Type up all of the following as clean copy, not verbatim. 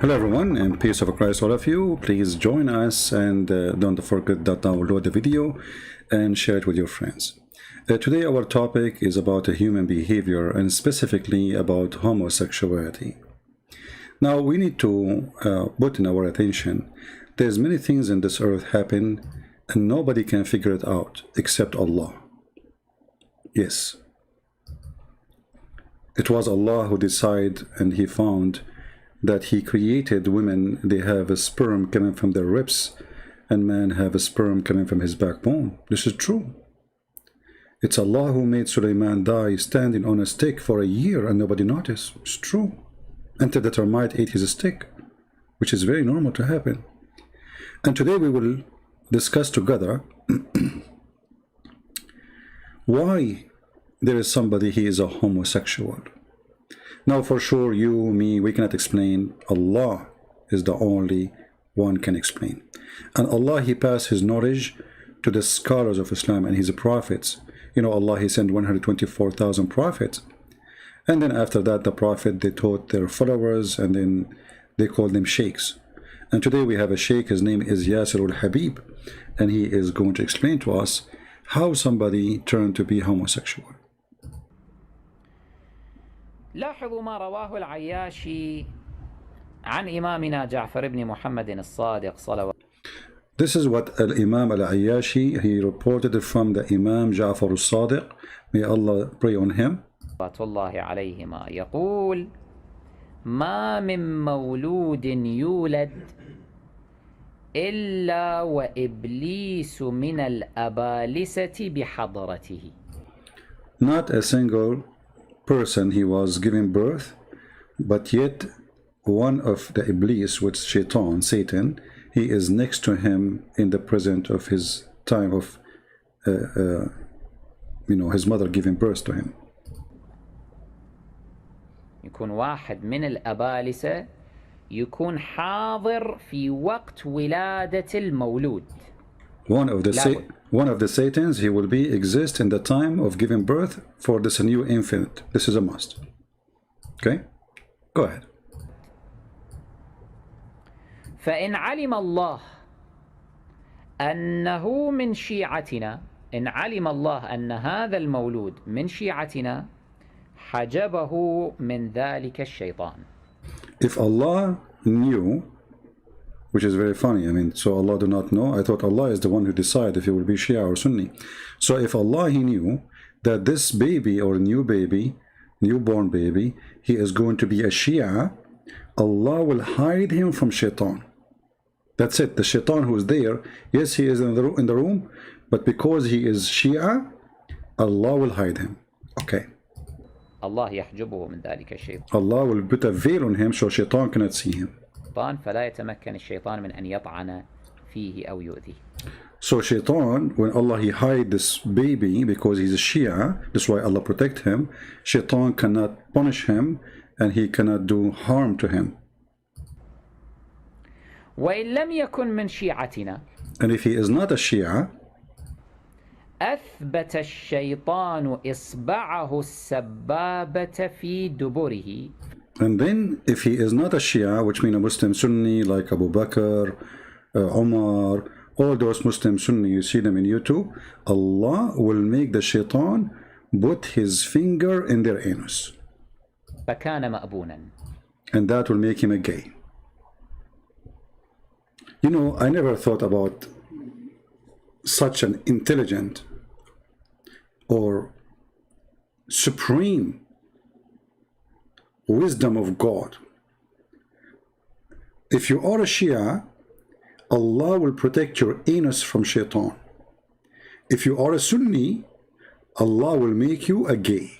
Hello everyone, and peace of Christ all of you. Please join us and don't forget to download the video and share it with your friends. Today our topic is about human behavior and specifically about homosexuality. Now we need to put in our attention there's many things in this earth happen and nobody can figure it out except Allah. Yes. It was Allah who decided and he found that he created women, they have a sperm coming from their ribs, and man have a sperm coming from his backbone. This is true. It's Allah who made Sulaiman die standing on a stick for a year and nobody noticed. It's true. Until the termite ate his stick, which is very normal to happen. And today we will discuss together why there is somebody he is a homosexual. Now, for sure, you, me, we cannot explain. Allah is the only one can explain. And Allah, he passed his knowledge to the scholars of Islam and his prophets. You know, Allah, he sent 124,000 prophets. And then after that, the prophet, they taught their followers, and then they called them sheikhs. And today we have a sheikh, his name is Yasir al-Habib, and he is going to explain to us how somebody turned to be homosexual. لاحظوا ما رواه العياشي عن إمامنا جعفر بن محمد الصادق صلوات. This is what Imam al-Ayyashi, he reported from the Imam Ja'far al-Sadiq, may Allah pray on him. صلوات الله عليهما يقول: ما من مولود يولد إلا وإبليس من الأبالسة بحضرته. Not a single person he was giving birth, but yet one of the Iblis, which Shaitan, Satan, he is next to him in the present of his time of his mother giving birth to him. يكون واحد من الأبالسة يكون حاضر في وقت ولادة المولود. One of the Satans, he will exist in the time of giving birth for this new infant. This is a must. Okay? Go ahead. فإن علم الله أنه من شيعتنا، إن علم الله أن هذا المولود من شيعتنا حجبه من ذلك الشيطان. If Allah knew, which is very funny, I mean, so Allah do not know. I thought Allah is the one who decides if he will be Shia or Sunni. So if Allah, he knew that this baby or new baby, newborn baby, he is going to be a Shia, Allah will hide him from Shaitan. That's it. The Shaitan who is there, yes, he is in the room, but because he is Shia, Allah will hide him. Okay. الله يحجبه من ذلك الشيطان. Allah will put a veil on him so Shaitan cannot see him. فلا يتمكن الشيطان من أن يطعن فيه أو يؤذيه. So Shaitan, when Allah he hide this baby because he's a Shia, that's why Allah protect him, Shaitan cannot punish him and he cannot do harm to him. وإن لم يكن من شيعتنا. And if he is not a Shia, أثبت الشيطان إصبعه السبابة في دبره. And then, if he is not a Shia, which means a Muslim Sunni like Abu Bakr, Umar, all those Muslim Sunni, you see them in YouTube, Allah will make the Shaitan put his finger in their anus. فكان مأبونا. And that will make him a gay. You know, I never thought about such an intelligent or supreme wisdom of God. If you are a Shia, Allah will protect your anus from Shaitan. If you are a Sunni, Allah will make you a gay.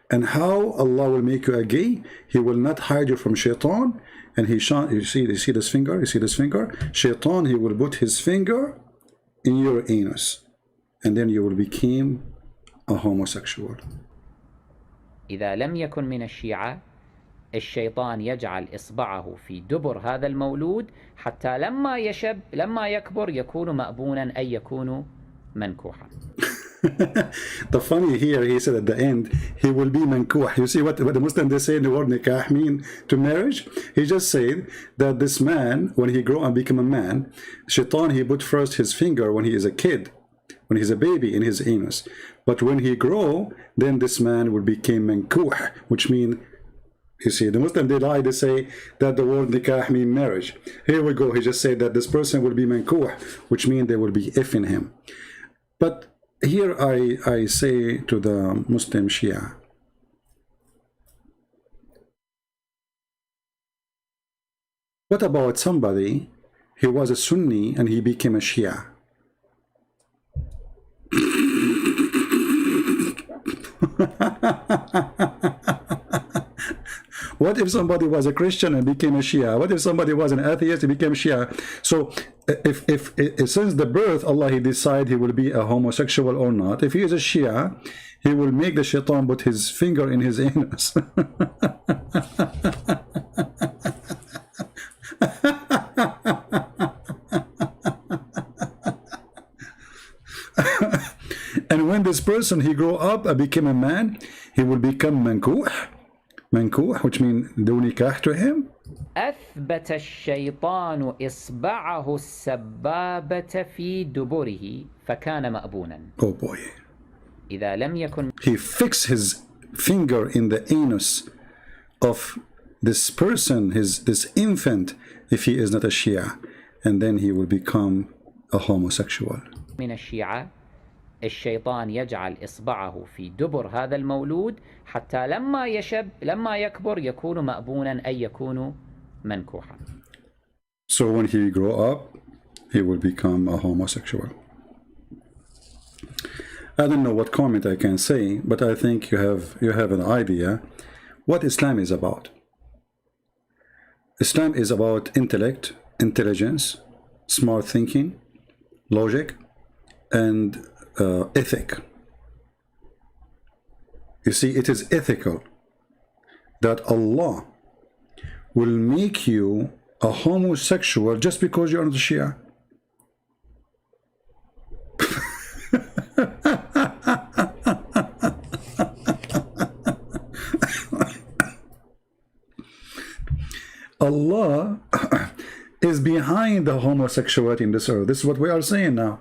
And how Allah will make you a gay? He will not hide you from Shaitan. And you see this finger? You see this finger? Shaitan, he will put his finger in your anus. And then you will become a homosexual. إذا لم يكن من الشيعة الشيطان يجعل إصبعه في دبر هذا المولود حتى لما يكبر يكون مأبونا أي يكون منكوحا. The funny here, he said at the end, he will be mankuh. You see what the Muslim, they say the word nikah mean to marriage? He just said that this man, when he grow and become a man, shaitan, he put first his finger when he is a kid, when he's a baby in his anus. But when he grow, then this man will become mankuh, which mean, you see, the Muslim, they lie, they say that the word nikah mean marriage. Here we go, he just said that this person will be mankuh, which mean they will be effing him. But here I say to the Muslim Shia, what about somebody, he was a Sunni and he became a Shia? What if somebody was a Christian and became a Shia? What if somebody was an atheist and became Shia? So if since the birth Allah he decide he will be a homosexual or not, if he is a Shia, he will make the shaitan put his finger in his anus. And when this person he grow up and became a man, he will become mankuh. Mankuh, which means do nikah to him. أثبت الشيطان إصبعه السبابة في دبره فكان مأبونا. Oh boy. إذا لم يكن. He fixed his finger in the anus of this person, this infant, if he is not a Shia, and then he will become a homosexual. من الشيعة الشيطان يجعل إصبعه في دبر هذا المولود حتى لما يكبر يكون مأبونا أي يكون منكوحا. So when he grow up, he will become a homosexual. I don't know what comment I can say, but I think you have an idea what Islam is about. Islam is about intellect, intelligence, smart thinking, logic, and ethic. You see, it is ethical that Allah will make you a homosexual just because you're not a Shia. Allah is behind the homosexuality in this earth. This is what we are saying now.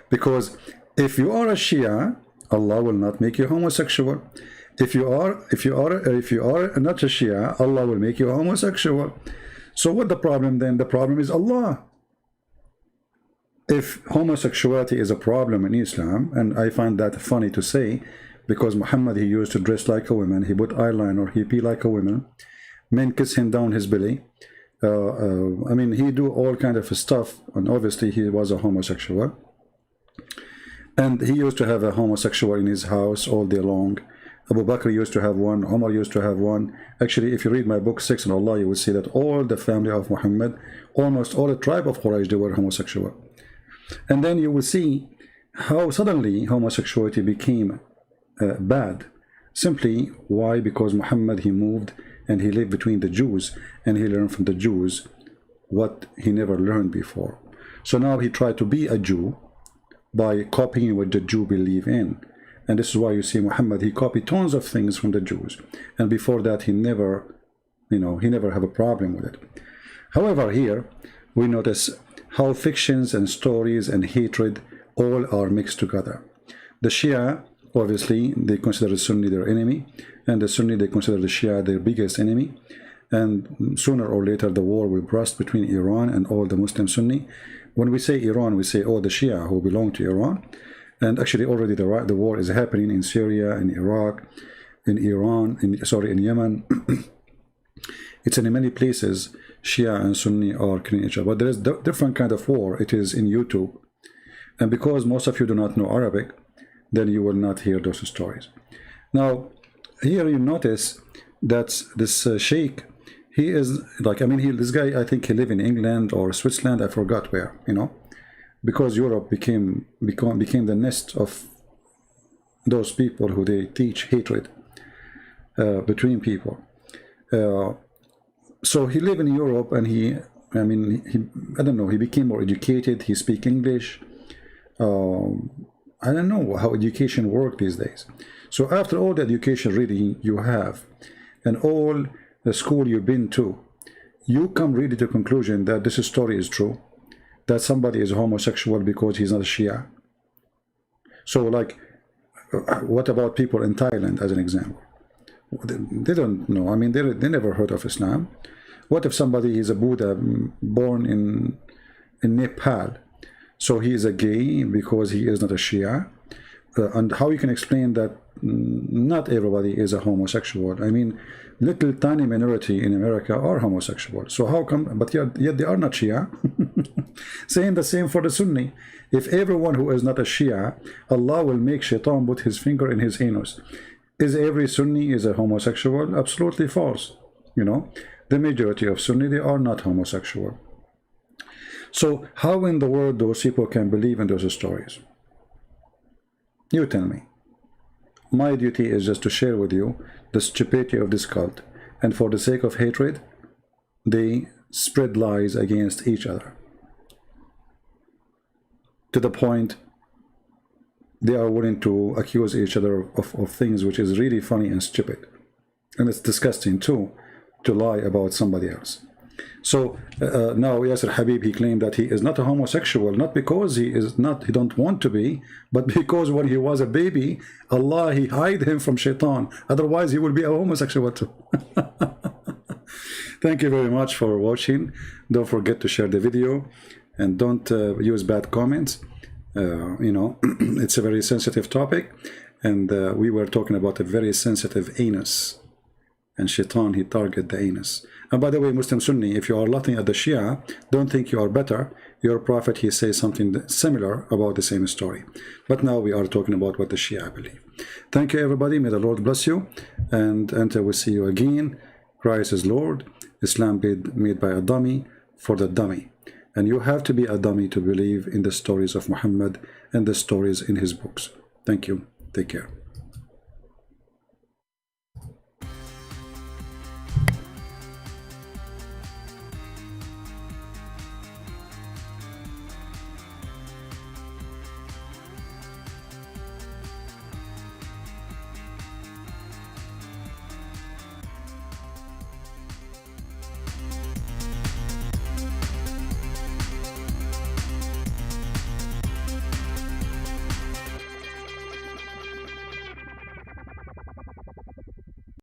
Because if you are a Shia, Allah will not make you homosexual. If you are not a Shia, Allah will make you homosexual. So what the problem then? The problem is Allah. If homosexuality is a problem in Islam, and I find that funny to say, because Muhammad, he used to dress like a woman, he put eyeliner, he pee like a woman, men kiss him down his belly. I mean, he do all kind of stuff, and obviously he was a homosexual. And he used to have a homosexual in his house all day long. Abu Bakr used to have one, Umar used to have one. Actually, if you read my book, Six on Allah, you will see that all the family of Muhammad, almost all the tribe of Quraysh, they were homosexual. And then you will see how suddenly homosexuality became bad. Simply, why? Because Muhammad, he moved and he lived between the Jews, and he learned from the Jews what he never learned before. So now he tried to be a Jew by copying what the Jew believe in. And this is why you see Muhammad, he copied tons of things from the Jews. And before that, he never, he never have a problem with it. However, here, we notice how fictions and stories and hatred all are mixed together. The Shia, obviously, they consider the Sunni their enemy, and the Sunni, they consider the Shia their biggest enemy. And sooner or later, the war will burst between Iran and all the Muslim Sunni. When we say Iran, we say, oh, the Shia who belong to Iran. And actually, already the war is happening in Syria, in Iraq, in Iran, in Yemen. It's in many places, Shia and Sunni are killing each other. But there is different kind of war. It is in YouTube. And because most of you do not know Arabic, then you will not hear those stories. Now, here you notice that this sheikh, he is like, I mean, this guy, I think he live in England or Switzerland, I forgot where, because Europe became the nest of those people who they teach hatred between people. So he lived in Europe, and I don't know, he became more educated, he speak English, I don't know how education works these days. So after all the education really you have, and all the school you've been to, you come really to the conclusion that this story is true, that somebody is homosexual because he's not a Shia. So like, what about people in Thailand as an example? They don't know. I mean, they never heard of Islam. What if somebody is a Buddha born in Nepal? So he is a gay because he is not a Shia? And how you can explain that not everybody is a homosexual? I mean, little tiny minority in America are homosexual. So how come, but yet they are not Shia? Saying the same for the Sunni. If everyone who is not a Shia, Allah will make Shaitan put his finger in his anus. Is every Sunni is a homosexual? Absolutely false. You know, the majority of Sunni, they are not homosexual. So how in the world those people can believe in those stories? You tell me. My duty is just to share with you the stupidity of this cult, and for the sake of hatred, they spread lies against each other, to the point they are willing to accuse each other of things which is really funny and stupid. And it's disgusting too, to lie about somebody else. So now Yasser Habib, he claimed that he is not a homosexual, not because he don't want to be, but because when he was a baby, Allah, he hid him from Shaitan. Otherwise, he would be a homosexual too. Thank you very much for watching. Don't forget to share the video, and don't use bad comments. You know, it's a very sensitive topic, and we were talking about a very sensitive anus, and Shaitan, he targeted the anus. And by the way, Muslim Sunni, if you are laughing at the Shia, don't think you are better. Your prophet, he says something similar about the same story. But now we are talking about what the Shia believe. Thank you, everybody. May the Lord bless you, and until we see you again, Christ is Lord. Islam made by a dummy for the dummy. And you have to be a dummy to believe in the stories of Muhammad and the stories in his books. Thank you. Take care.